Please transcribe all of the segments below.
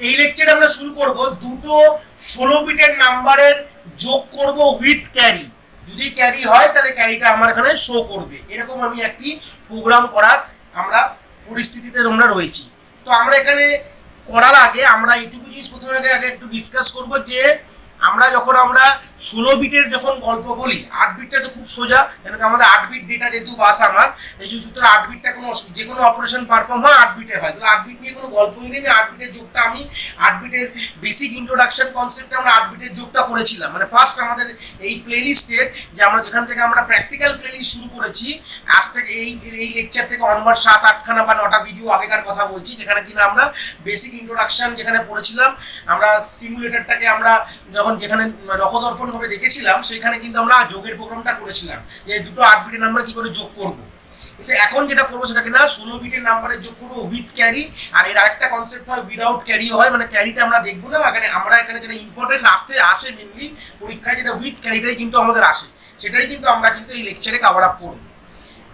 এই লেকচারে আমরা শুরু করব দুটো 16 বিটের নাম্বারের যোগ করব উইথ ক্যারি। যদি ক্যারি হয় তাহলে ক্যারিটা আমার এখানে শো করবে, এরকম আমি একটি প্রোগ্রাম করার আমরা পরিস্থিতিতে আমরা রয়েছি। তো আমরা এখানে করার আগে আমরা এইটুকু জিনিস প্রথমে আগে একটু ডিসকাস করব যে আমরা যখন 16 বিটের যখন গল্প বলি, 8 বিটটা তো খুব সোজা, কেন আমাদের 8 বিট ডেটা যেহেতু বাস আমার, এই সূত্রে 8 বিটটা কোনো যে কোনো অপারেশন পারফর্ম হয় 8 বিটে হয়, তাহলে 8 বিট নিয়ে কোনো গল্পই নেই। 8 বিটের যোগটা আমি 8 বিটের বেসিক ইন্ট্রোডাকশন কনসেপ্টে আমরা 8 বিটের যোগটা করেছিলাম, মানে ফার্স্ট আমাদের এই প্লেলিস্টের যে আমরা যেখান থেকে আমরা প্র্যাকটিক্যাল প্লেলিস্ট শুরু করেছি, আজ থেকে এই লেকচার থেকে অনওয়ার্ড 7-8খানা বা 9টা ভিডিও আগেকার কথা বলছি, যেখানে কিনা আমরা বেসিক ইন্ট্রোডাকশন যেখানে পড়েছিলাম, আমরা স্টিমুলেটরটাকে আমরা যখন যেখানে রকদর্পণ ভাবে দেখেছিলাম, সেখানে কিন্তু আমরা যোগের প্রোগ্রামটা করেছিলাম যে দুটো 8 বিটের নাম্বার কি করে যোগ করব। কিন্তু এখন যেটা করবো সেটা কিনা 16 বিটের নাম্বারে যোগ করবো উইথ ক্যারি। আর এর আরেকটা কনসেপ্ট হয় উইদাউট ক্যারি হয়, মানে ক্যারিটা আমরা দেখবো না, আমরা এখানে যেটা ইম্পর্টেন্ট আসে মেনলি পরীক্ষায়, যেটা উইথ ক্যারিটাই কিন্তু আমাদের আসে, সেটাই কিন্তু আমরা কিন্তু এই লেকচারে কভার আপ করবো।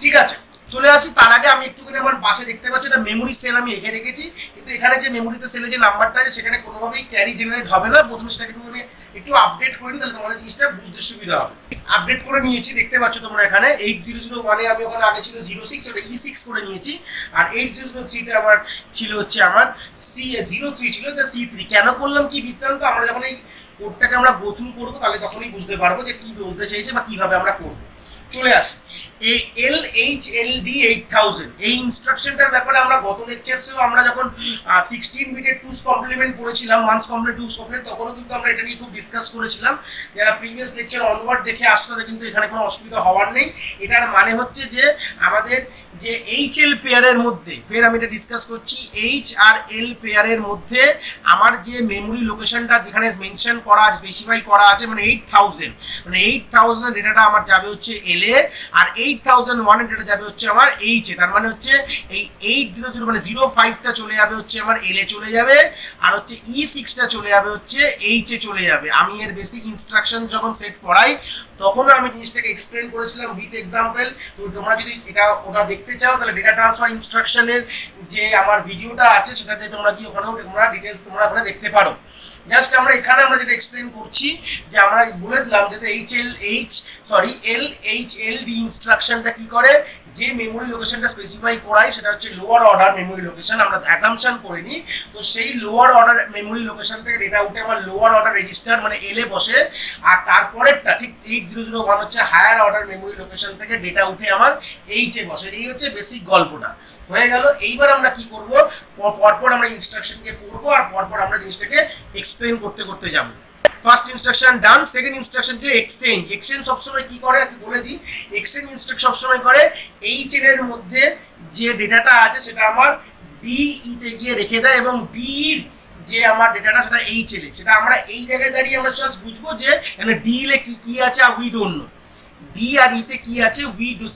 ঠিক আছে, চলে আসি। তার আগে আমি একটুখানি আমার পাশে দেখতে পাচ্ছি এটা মেমোরি সেল আমি এঁকে রেখেছি, কিন্তু এখানে যে মেমোরিতে সেলে যে নাম্বারটা আছে সেখানে কোনোভাবেই ক্যারি জেনারেট হবে না। প্রথমে সেটাকে একটু আপডেট করে নিই, তাহলে তোমাদের জিনিসটা বুঝতে সুবিধা হবে। আপডেট করে নিয়েছি, দেখতে পাচ্ছ তোমরা এখানে 8001 আমি ওখানে আগে ছিল 06, ওটা E6 করে নিয়েছি। আর 8003 তে আমার ছিল হচ্ছে আমার C03 ছিল, এটা C3 কেন করলাম কি বৃত্তান্ত, আমরা যখন এই কোডটাকে আমরা গো থ্রু করবো তাহলে তখনই বুঝতে পারবো যে কি বলতে চাইছে বা কিভাবে আমরা করবো। চলে আসি এই LHLD 8000 এই ইনস্ট্রাকশনটার ব্যাপারে আমরা গত লেকচারসেও আমরা যখন 16 বিটের টুস কমপ্লিমেন্ট করেছিলাম, ওয়ান্স কমপ্লিট টুস কমপ্লিট, তখনও কিন্তু আমরা এটা নিয়ে খুব ডিসকাস করেছিলাম। যারা প্রিভিয়াস লেকচার অনওয়ার্ড দেখে আসলে তাদের কিন্তু এখানে কোনো অসুবিধা হওয়ার নেই। এটার মানে হচ্ছে যে আমাদের যে HL পেয়ারের মধ্যে, ফের আমি এটা ডিসকাস করছি, H আর L পেয়ারের মধ্যে আমার যে মেমোরি লোকেশনটা যেখানে মেনশন করা স্পেসিফাই করা আছে, মানে 8000, মানে 8000 ডেটাটা আমার যাবে হচ্ছে L এ, আর 8001 এর ডেটা যাবে হচ্ছে আমার H এ। তার মানে হচ্ছে এই 800 মানে 05টা চলে যাবে হচ্ছে আমার L এ চলে যাবে, আর হচ্ছে E6টা চলে যাবে হচ্ছে H এ চলে যাবে। আমি এর বেসিক ইনস্ট্রাকশন যখন সেট পড়াই তখনও আমি জিনিসটাকে এক্সপ্লেন করেছিলাম উইথ এক্সাম্পল। তো তোমরা যদি ওটা দেখতে চাও তাহলে ডেটা ট্রান্সফার ইনস্ট্রাকশনের যে আমার ভিডিওটা আছে সেটাতে তোমরা কি ওখানেও তোমরা ডিটেলস তোমরা ওখানে দেখতে পারো। জাস্ট আমরা এখানে আমরা যেটা এক্সপ্লেন করছি যে আমরা বলে দিলাম যে LHLD ইনস্ট্রাকশনটা কি করে, যে মেমোরি লোকেশনটা স্পেসিফাই করাই সেটা হচ্ছে লোয়ার অর্ডার মেমোরি লোকেশন, আমরা অ্যাজাম্পশন করে নিই। তো সেই লোয়ার অর্ডার মেমোরি লোকেশন থেকে ডেটা উঠে আমার লোয়ার অর্ডার রেজিস্টার মানে এল এ বসে, আর তারপরেরটা ঠিক 8001 হচ্ছে হায়ার অর্ডার মেমোরি লোকেশন থেকে ডেটা উঠে আমার H এ বসে। এই হচ্ছে বেসিক গল্পটা হয়ে গেল। এইবার আমরা কি করব, পরপর আমরা ইনস্ট্রাকশনকে পড়বো আর পরপর আমরা জিনিসটাকে এক্সপ্লেন করতে করতে যাব। ফার্স্ট ইনস্ট্রাকশন ডান। সেকেন্ড ইনস্ট্রাকশন কি, এক্সচেঞ্জ। এক্সচেঞ্জ সবসময় কি করে আমি বলে দিই, এক্সচেঞ্জ ইনস্ট্রাকশন সবসময় করে HL এর মধ্যে যে ডেটাটা আছে সেটা আমার DE তে গিয়ে রেখে দেয়, এবং DE এর যে আমার ডেটাটা সেটা HL এ, সেটা আমরা এই জায়গায় দাঁড়িয়ে আমরা জাস্ট বুঝবো যে এখানে DL এ কি আছে আর উই ডোন্ট নো, ডি আর ইতে কি আছে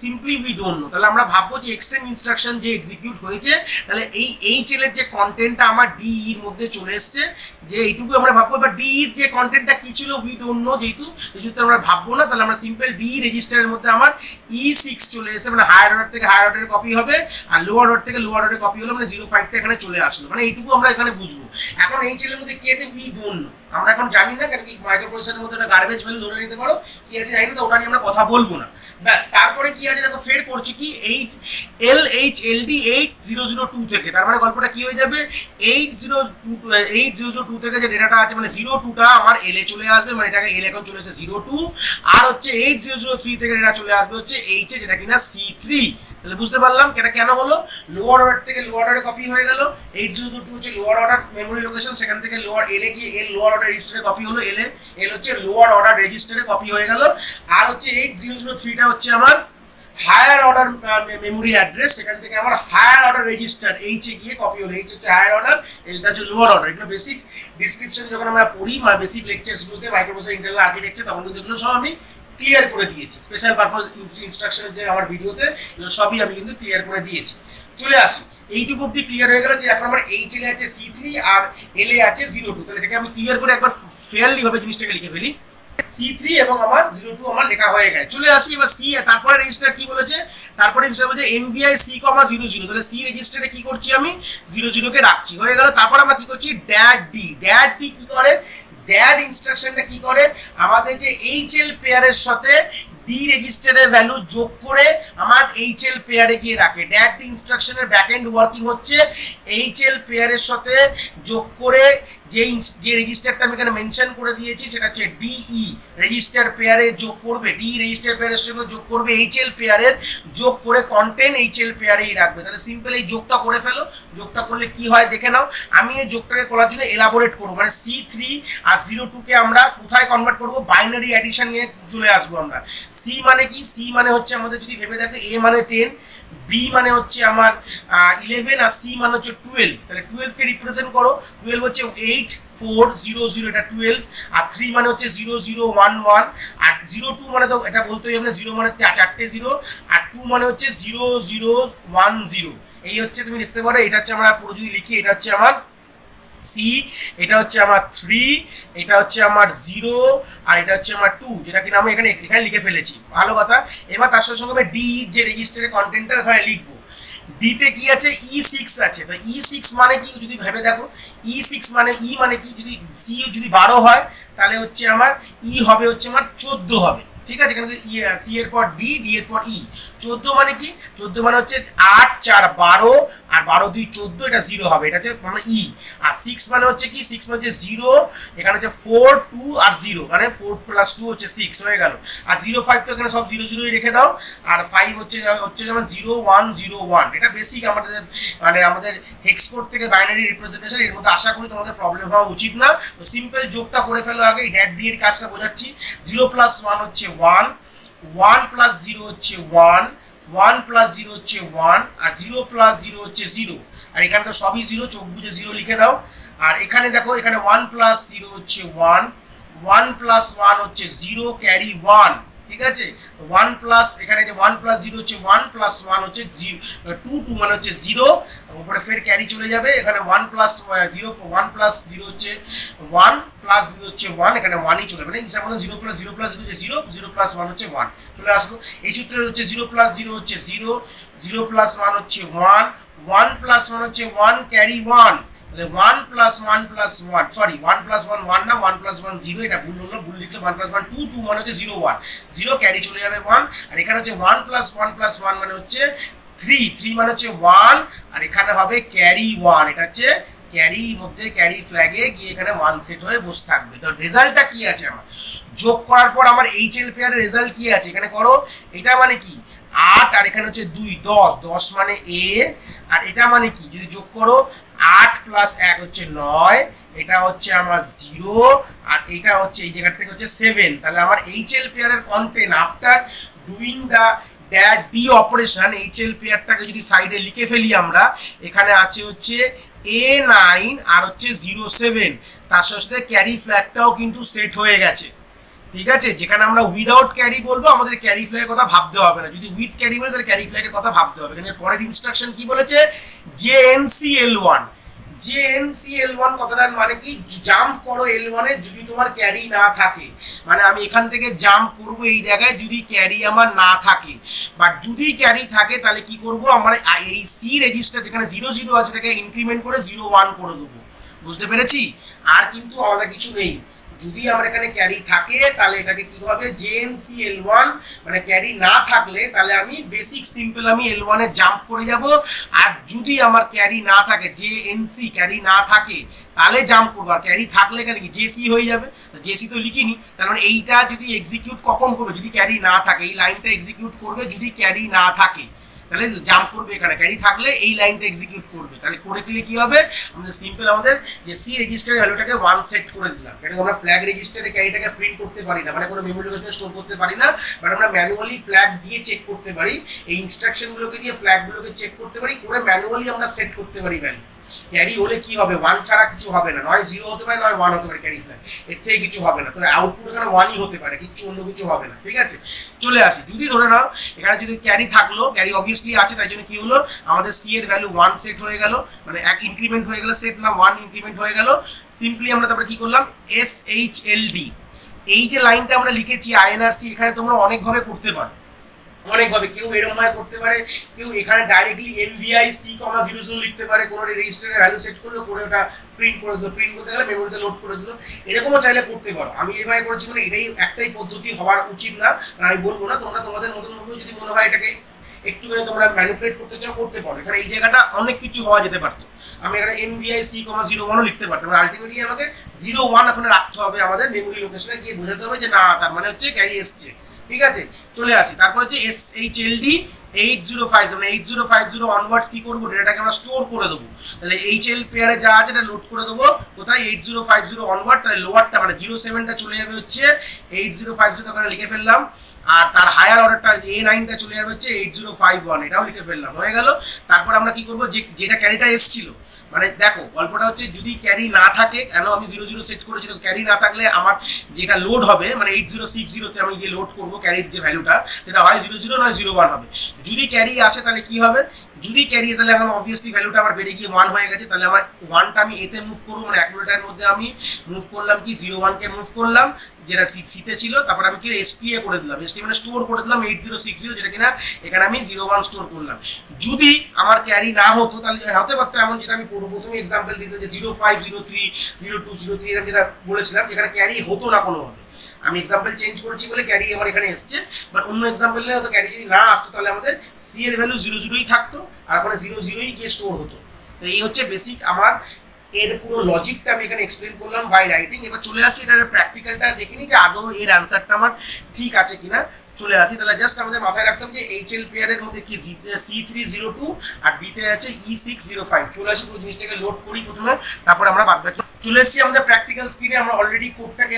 সিম্পলি উই ডোন্ট নো। তাহলে আমরা ভাববো যে এক্সচেঞ্জ ইনস্ট্রাকশন যে এক্সিকিউট হয়েছে, তাহলে এই HL এর যে কন্টেন্টটা আমার ডি এর মধ্যে চলে এসছে, যে এইটুকু আমরা ভাববো। বা ডি এর যে কন্টেন্টটা কি ছিল উই ডোন্ট নো, যেহেতু আমরা ভাববো না, তাহলে আমরা সিম্পল ডি রেজিস্টারের মধ্যে আমার E6 চলে এসে, মানে হায়ার অর্ডার থেকে হায়ার অর্ডারের কপি হবে, আর লোয়ার অর্ডার থেকে লোয়ার অর্ডারের কপি হলো, মানে 05টা এখানে চলে আসলো, মানে এইটুকু আমরা এখানে বুঝবো। এখন HL এর মধ্যে কি আছে উই ডোন্ট নো, আমরা এখন জানি না, কারণ কি মাইক্রোপ্রসেসরের মধ্যে একটা গার্বেজ ভ্যালু ধরে নিতে পারো, কি আছে জানি না, তো ওটা নিয়ে আমরা কথা বলবো না। ব্যাস, তারপরে কি আছে দেখো, ফের করছি কি LHLD 8002 থেকে, তার মানে গল্পটা কি হয়ে যাবে, 8002 থেকে যে ডেটাটা আছে মানে 02টা আমার L এ চলে আসবে, মানে এটাকে L এখন চলে এসেছে 02, আর হচ্ছে 8003 থেকে ডেটা চলে আসবে হচ্ছে H এ, যেটা কিনা C3। তাহলে বুঝতে পারলাম এটা কেন হলো, লোয়ার অর্ডার থেকে লোয়ার অর্ডারে কপি হয়ে গেল, 8002 হচ্ছে লোয়ার অর্ডার মেমোরি লোকেশন, সেখান থেকে লোয়ার এল এ গিয়ে এল লোয়ার অর্ডার রেজিস্টারে কপি হলো, এল হচ্ছে লোয়ার অর্ডার রেজিস্টারে কপি হয়ে গেল, আর হচ্ছে 8003টা হচ্ছে আমার হায়ার অর্ডার মেমোরি অ্যাড্রেস, সেখান থেকে আমার হায়ার অর্ডার রেজিস্টার H এ গিয়ে কপি হলো, H হচ্ছে হায়ার অর্ডার, এলটা হচ্ছে লোয়ার অর্ডার। এগুলো বেসিক ডিসক্রিপশন যখন আমরা পড়ি বা বেসিক লেকচারসগুলোতে মাইক্রোপ্রসেসর ইন্টারনাল আর্কিটেকচার, তখন কিন্তু এগুলো সব আমি ক্লিয়ার করে দিয়েছি। স্পেশাল পারপাস ইনস্ট্রাকশনের যে আমার ভিডিওতে এগুলো সবই আমি কিন্তু ক্লিয়ার করে দিয়েছি। চলে আসি, এইটুকু অব্দি ক্লিয়ার হয়ে গেল যে এখন আমার HL এ আছে C3 আর L এ আছে 02। তাহলে এটাকে আমি ক্লিয়ার করে একবার ফেয়ারলি ভাবে জিনিসটাকে লিখে ফেলি। C3 এবং আমার 02 আমার লেখা হয়ে গেছে। চলে আসি এবার সি, তারপরে রেজিস্টার কি বলেছে, তারপরে রেজিস্টার বলছে এমবিআই সি কমা 00, তাহলে সি রেজিস্টারে কি করছি আমি 00 কে রাখছি, হয়ে গেল। তারপর আমরা কি করছি ড্যাড ডি, ড্যাড ডি কি করে, ড্যাড ইনস্ট্রাকশনটা কি করে, আমাদের যে এইচএল পেয়ারের সাথে ডি রেজিস্টারের ভ্যালু যোগ করে আমার এইচএল পেয়ারে গিয়ে রাখে। ড্যাড ডি ইনস্ট্রাকশনের ব্যাকএন্ড ওয়ার্কিং হচ্ছে এইচএল পেয়ারের সাথে যোগ করে যে রেজিস্টারটা আমি এখানে মেনশন করে দিয়েছি সেটা হচ্ছে ডিই রেজিস্টার পেয়ারে যোগ করবে, ডি রেজিস্টার পেয়ারের সঙ্গে যোগ করবে এইচএল পেয়ারের, যোগ করে কন্টেন্ট এইচএল পেয়ারেই রাখবে। তাহলে সিম্পল এই যোগটা করে ফেলো, যোগটা করলে কি হয় দেখে নাও। আমি এই যোগটাকে করার জন্য এলাবোরেট করবো, মানে C3 আর 02 কে আমরা কোথায় কনভার্ট করবো, বাইনারি অ্যাডিশন নিয়ে চলে আসবো আমরা। সি মানে কি, সি মানে হচ্ছে আমাদের যদি ভেবে দেখো এ মানে 10, বি মানে হচ্ছে আমার 11 আর সি মানে হচ্ছে 12, তাহলে 12 কে রিপ্রেজেন্ট করো, 12 হচ্ছে 8 4 0 0, এটা 12, আর 3 মানে হচ্ছে 0 0 1 1, আর 02 মানে তো এটা বলতেই হবে না, 0 মানে চারটে 0, আর 2 মানে হচ্ছে 0 0 1 0। এই হচ্ছে তুমি দেখতে পারো, এটা হচ্ছে আমরা পুরো যদি লিখি, এটা হচ্ছে আমার সি, এটা হচ্ছে আমার 3, এটা হচ্ছে আমার 0, আর এটা হচ্ছে আমার 2, যেটা কিনা আমি এখানে এখানে লিখে ফেলেছি, ভালো কথা। এবার তার সঙ্গে সঙ্গে ডি যে রেজিস্টারের কন্টেন্টটা এখানে লিখবো। ডিতে কি আছে, E6 আছে, তো E6 মানে কি যদি ভেবে দেখো, E6 মানে ই মানে কি, যদি সি যদি 12 হয় তাহলে হচ্ছে আমার ই হবে হচ্ছে আমার 14 হবে, ঠিক আছে, এখানে সি এর পর ডি, ডি এর পর ই। 14 মানে কি, 14 মানে হচ্ছে 8 4 12, আর 12 2 14, এটা 0 হবে, এটা হচ্ছে মানে ই। আর 6 মানে হচ্ছে কি, 6 মানে হচ্ছে 0, এখানে হচ্ছে 4 2 আর 0, মানে 4 প্লাস 2 হচ্ছে 6 হয়ে গেল। আর 0 5 তো এখানে সব 0 0 রেখে দাও, আর 5 হচ্ছে হচ্ছে যেমন 0 1 0 1, এটা বেসিক আমাদের মানে আমাদের হেক্স কোড থেকে বাইনারি রিপ্রেজেন্টেশন, এর মধ্যে আশা করি তোমাদের প্রবলেম হওয়া উচিত না। তো সিম্পল যোগটা করে ফেলো আগে, ড্যাট ডি এর কাজটা বোঝাচ্ছি। 0 প্লাস 1 হচ্ছে 1, 1 প্লাস 0 হচ্ছে 1, 1 প্লাস 0 হচ্ছে 1, আর 0 প্লাস 0 হচ্ছে 0, আর এখানে তো সবই 0, চোখ বুঝে 0 লিখে দাও। আর এখানে দেখো, এখানে 1 প্লাস 0 হচ্ছে 1, 1 প্লাস 1 হচ্ছে 0, ক্যারি 1, ঠিক আছে। 1 প্লাস, এখানে যে 1 প্লাস 0 হচ্ছে 1, প্লাস 1 হচ্ছে 2, 2 মানে হচ্ছে 0, উপরে ফের ক্যারি চলে যাবে, এখানে 1 প্লাস 0, 1 প্লাস 0 হচ্ছে 1, প্লাস 0 হচ্ছে 1, এখানে 1ই চলে যাবে, হিসাব মতো 0 প্লাস 0 প্লাস 0 হচ্ছে 0, 0 প্লাস 1 হচ্ছে 1, চলে আসলো। এই সূত্রে হচ্ছে 0 প্লাস 0 হচ্ছে 0, 0 প্লাস 1 হচ্ছে 1, 1 প্লাস 1 হচ্ছে 1, ক্যারি 1, তাহলে 1 প্লাস 1 প্লাস 1, সরি 1 প্লাস 1 1 না, 1 প্লাস 1 0, এটা ভুল হলো, ভুল লিখলে 1 প্লাস 1 2, 2 মানে হচ্ছে 0 1, 0 ক্যারি চলে যাবে 1, আর এখানে হচ্ছে 1 প্লাস 1 প্লাস 1 মানে হচ্ছে 3, 3 মানে হচ্ছে 1, আর এখানে হবে ক্যারি 1, এটা হচ্ছে ক্যারি মধ্যে ক্যারি ফ্ল্যাগে গিয়ে এখানে 1 সেট হয়ে বসে থাকবে। তো রেজাল্টটা কি আছে আমার, যোগ করার পর আমার এইচএল পেয়ারের রেজাল্ট কি আছে এখানে করো, এটা মানে কি 8, আর এখানে হচ্ছে 2 10, 10 মানে এ, আর এটা মানে কি যদি যোগ করো 8 প্লাস 1 হচ্ছে 9, এটা হচ্ছে আমার 0, আর এটা হচ্ছে এই জায়গা থেকে হচ্ছে 7, তাহলে আমার এইচএল পেয়ারের content after doing the that D operation, HL পেয়ারটাকে যদি সাইডে লিখে ফেলি আমরা, এখানে আছে হচ্ছে A9 আর হচ্ছে 07, তার সাথে ক্যারি ফ্ল্যাগটাও কিন্তু সেট হয়ে গেছে, ঠিক আছে। যেখানে আমরা উইদাউট ক্যারি বলবো আমাদের ক্যারি ফ্ল্যাগের কথা ভাবতে হবে না, যদি উইথ ক্যারি বলে তাহলে ক্যারি ফ্ল্যাগের কথা ভাবতে হবে। এখানে পরের ইনস্ট্রাকশন কি বলেছে, JNCL1, JNCL1 কথাটার মানে কি, জাম্প করো L1 এ যদি তোমার ক্যারি না থাকে, মানে আমি এখান থেকে জাম্প করব এই জায়গায় যদি ক্যারি আমার না থাকে, বাট যদি ক্যারি থাকে তাহলে কি করব, আমরা এই সি রেজিস্টার যেখানে 0 0 আছে এটাকে ইনক্রিমেন্ট করে 0 1 করে দেবো, বুঝতে পেরেছি। আর কিন্তু আলাদা কিছু নেই, যদি আমার এখানে ক্যারি থাকে তাহলে এটাকে কি হবে JNCL1, মানে ক্যারি না থাকলে তাহলে আমি বেসিক সিম্পল আমি L1 এ জাম্প করে যাব, আর যদি আমার ক্যারি না থাকে JNC ক্যারি না থাকে তাহলে জাম্প করবো, আর ক্যারি থাকলে কেন কি JC হয়ে যাবে, JC তো লিখিনি, তার মানে এইটা যদি এক্সিকিউট কখন করবে, যদি ক্যারি না থাকে, এই লাইনটা এক্সিকিউট করবে যদি ক্যারি না থাকে, তাহলে জাম্প করবে, এখানে ক্যারি থাকলে এই লাইনটা এক্সিকিউট করবে, তাহলে করে দিলে কি হবে, আমাদের সিম্পল আমাদের যে সি রেজিস্টারের ভ্যালুটাকে 1 সেট করে দিলাম, এটাকে আমরা ফ্ল্যাগ রেজিস্টারে ক্যারিটাকে প্রিন্ট করতে পারি না, মানে কোনো মেমরি লোকেশনে স্টোর করতে পারি না, বাট আমরা ম্যানুয়ালি ফ্ল্যাগ দিয়ে চেক করতে পারি, এই ইনস্ট্রাকশনগুলোকে দিয়ে ফ্ল্যাগগুলোকে চেক করতে পারি, করে ম্যানুয়ালি আমরা সেট করতে পারি ভ্যালু। ক্যারি হলে কি হবে, 1 ছাড়া কিছু হবে না, নয় 0 হতে পারে নয় 1 হতে পারে, ক্যারি ফ্ল্যাগ এর থেকে কিছু হবে না, তো আউটপুট এখানে 1ই হতে পারে, কিছু অন্য কিছু হবে না, ঠিক আছে। চলে আসি, যদি ধরে নাও এখানে যদি ক্যারি থাকলো, ক্যারি অবভিয়াসলি আছে, তাই জন্য কি হলো আমাদের সি এর ভ্যালু 1 সেট হয়ে গেল, মানে এক ইনক্রিমেন্ট হয়ে গেল, সেট না 1 ইনক্রিমেন্ট হয়ে গেল। সিম্পলি আমরা তারপরে কি করলাম, SHLD, এই যে লাইনটা আমরা লিখেছি আইএনআরসি, এখানে তোমরা অনেকভাবে করতে পারো, অনেকভাবে। কেউ এরকম ভাবে করতে পারে, কেউ এখানে ডাইরেক্টলি এমভিআই সি কমা 00 লিখতে পারে, কোনো রেজিস্টারের ভ্যালু সেট করলো, করে ওটা প্রিন্ট করে দিল, প্রিন্ট করতে গেলে মেমোরিতে লোড করে দিল, এরকমও চাইলে করতে পারো। আমি এইভাবে করেছি, মানে এটাই একটাই পদ্ধতি হওয়ার উচিত না, আমি বলবো না। তোমরা তোমাদের মতন ভাবে যদি মনে হয় এটাকে একটুখানি তোমরা ম্যানিপুলেট করতে চাও করতে পারো। এখানে এই জায়গাটা অনেক কিছু হওয়া যেতে পারতো, আমি এখানে এমভিআই সি কমা 01ও লিখতে পারতাম, আলটিমেটলি আমাকে 01 এখন রাখতে হবে আমাদের মেমোরি লোকেশনে গিয়ে বোঝাতে হবে যে না, তার মানে হচ্ছে ক্যারি এসছে। ঠিক আছে, চলে আসি। তারপর হচ্ছে SHLD 8050, মানে 8050 অনওয়ার্ডস কি করবো, ডেটাটাকে আমরা স্টোর করে দেবো। তাহলে HL পেয়ারে যা আছে এটা লোড করে দেবো কোথায়, 8050 অনওয়ার্ড। তাহলে লোয়ারটা মানে 07টা চলে যাবে হচ্ছে 8050, ওখানে লিখে ফেললাম। আর তার হায়ার অর্ডারটা A9টা চলে যাবে হচ্ছে 8051, এটাও লিখে ফেললাম, হয়ে গেল। তারপর আমরা কি করবো, যেটা ক্যারিটা এসছিল, মানে দেখো গল্পটা হচ্ছে যদি ক্যারি না থাকে, কেন আমি 00 সেট করেছি, তো ক্যারি না থাকলে আমার যেটা লোড হবে মানে 8060তে আমি গিয়ে লোড করবো ক্যারির যে ভ্যালুটা, সেটা হয় 00 নয় 01 হবে। যদি ক্যারি আসে তাহলে কি হবে, যদি ক্যারি তাহলে আমার অবভিয়াসলি ভ্যালুটা আমার বেড়ে গিয়ে 1 হয়ে গেছে, তাহলে আমার 1টা আমি এতে মুভ করবো, মানে অ্যাকুমুলেটরের মধ্যে আমি মুভ করলাম কি 01কে মুভ করলাম, যেটা সিতে ছিল। তারপর আমি কি এসটিএ করে দিলাম, এসটি মানে স্টোর করে দিলাম 8060, যেটা কিনা এখানে আমি 01 স্টোর করলাম। যদি আমার ক্যারি না হতো তাহলে হতে পারতো এমন, যেটা আমি প্রথমে এক্সাম্পল দিত যে 0503 0203 এরকম যেটা বলেছিলাম, যেখানে ক্যারি হতো না কোনোভাবে। আমি এক্সাম্পল চেঞ্জ করেছি বলে ক্যারি আমার এখানে এসছে, বাট অন্য এক্সাম্পল হয়তো ক্যারি যদি না আসতো তাহলে আমাদের সি এর ভ্যালু 00ই থাকতো, আর ওখানে 00ই গিয়ে স্টোর হতো। তো এই হচ্ছে বেসিক আমার এর পুরো লজিকটা আমি এখানে এক্সপ্লেন করলাম বাই রাইটিং। এবার চলে আসি এটার প্র্যাকটিক্যালটা দেখে নিই যে আদৌ এর অ্যান্সারটা আমার ঠিক আছে কিনা। চলে আসি, তাহলে জাস্ট আমাদের মাথায় রাখতে হবে যে HL পেয়ারের মধ্যে কি C302 আর ডিতে আছে E605। চলে আসি পুরো জিনিসটাকে লোড করি প্রথমে, তারপর আমরা বাদ বাকি চলে এসেছি আমাদের প্র্যাকটিক্যাল স্ক্রিনে। আমরা অলরেডি কোডটাকে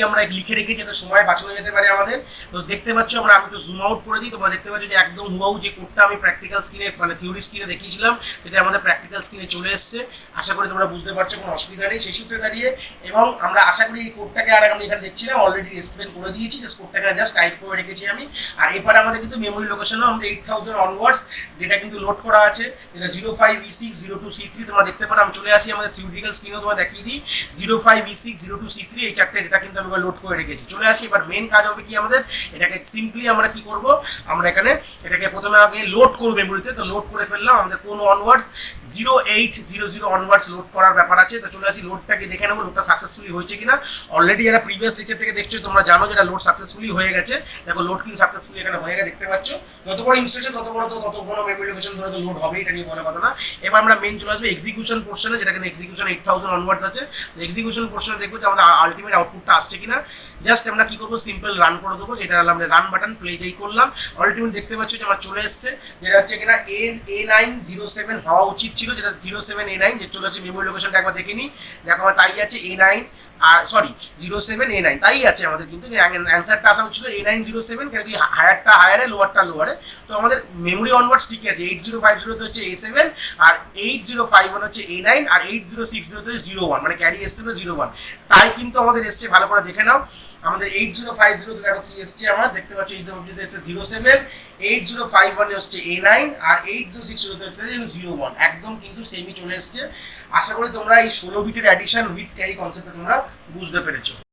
আমরা লিখে রেখেছি যাতে সময় বাঁচানো যেতে পারে আমাদের। তো দেখতে পাচ্ছ, আমি একটু জুম আউট করে দিই, তোমরা দেখতে পাচ্ছ যে একদম হুবাহু যে কোডটা আমি প্র্যাকটিক্যাল স্ক্রিনে মানে থিওরি স্ক্রিনে দেখিয়েছিলাম, সেটা আমাদের প্র্যাকটিক্যাল স্ক্রিনে চলে এসেছে। আশা করি তোমরা বুঝতে পারছো, কোনো অসুবিধা নেই সেই সূত্রে দাঁড়িয়ে। এবং আমরা আশা করি এই কোডটাকে, আর আমি এখানে দেখছি না, অলরেডি এক্সপ্লেন করে দিয়েছি, জাস্ট কোডটাকে জাস্ট টাইপ করে রেখেছি আমি। আর এরপরে আমাদের কিন্তু মেমোরি লোকেশনও আমাদের 8000 অনওয়ার্ডস ডেটা কিন্তু লোড করা আছে, যেটা 05E6 02C3 তোমরা দেখতে পারো। আমি চলে আসি আমাদের থিওরিটিক্যাল স্ক্রিনেও তোমার দেখিয়ে দিই, 05E6 02C3 এই চারটে ডেটা কিন্তু আমি লোড করে রেখেছি। চলে আসি, এবার মেন কাজ হবে কি আমাদের, এটাকে সিম্পলি আমরা কি করব, আমরা এখানে এটাকে প্রথমে আগে লোড করব মেমোরিতে। তো লোড করে ফেললাম, আমাদের কোন অনওয়ার্ডস 0800 অনওয়ার্ডস লোড করার ব্যাপার আছে। তো চলে আসি, লোডটাকে দেখে নেবো লোডটা সাকসেসফুলি হয়েছে কিনা। অলরেডি যারা প্রিভিয়াস লেকচার থেকে দেখছো তোমরা জানো যেটা লোড সাকসেসফুলি হয়ে গেছে। দেখো লোড কিন্তু সাকসেসফুলি এখানে হয়ে গেছে, দেখতে পাচ্ছ। যত বড় ইনস্ট্রাকশন তত বড় মেমোরি লোকেশন ধরে তো লোড হবে, এটা নিয়ে বলা কথা না। এবার আমরা মেন চলে আসবো এক্সিকিউশন পোর্শনে, যেটা কিনা এক্সিকিউশন 8000 অনওয়ার্ডস আছে। এক্সিকিউশন পোর্শনে দেখবো যে আমাদের আলটিমেট আউটপুটটা আসছে কিনা। জাস্ট আমরা কি করবো, সিম্পল রান করে দেবো, সেটা আমরা রান বাটন প্লে যেই করলাম, আলটিমেট দেখতে পাচ্ছ যে আমার চলে এসছে, যেটা হচ্ছে কিনা A907 হওয়া উচিত ছিল, যেটা 07A9 যে চলে আসছে। মেমোরি লোকেশনটা একবার দেখে নিই, দেখো আমার তাই আছে A9 আর সরি 07A9 তাই আছে আমাদের, কিন্তু অ্যান্সারটা আসা হচ্ছিল A907, কেন কি হায়ারটা হায়ারে লোয়ারটা লোয়ারে। তো আমাদের মেমোরি অনওয়ার্ডস ঠিক আছে, 8050 তে হচ্ছে A7 আর 8051 হচ্ছে A9 আর 8060 তে 01, মানে ক্যারি এসছিল 01, তাই কিন্তু আমাদের এসছে। ভালো করে দেখে নাও, আমাদের 8050 তে দেখো কি এসছে, আমার দেখতে পাচ্ছ 8050 তে এসছে 07, 8051 এ হচ্ছে A9 আর 8060 তে হচ্ছে 01, একদম কিন্তু সেমই চলে এসছে। আশা করি তোমরা এই 16 বিটের অ্যাডিশন উইথ ক্যারি কনসেপ্টটা তোমরা বুঝতে পেরেছো।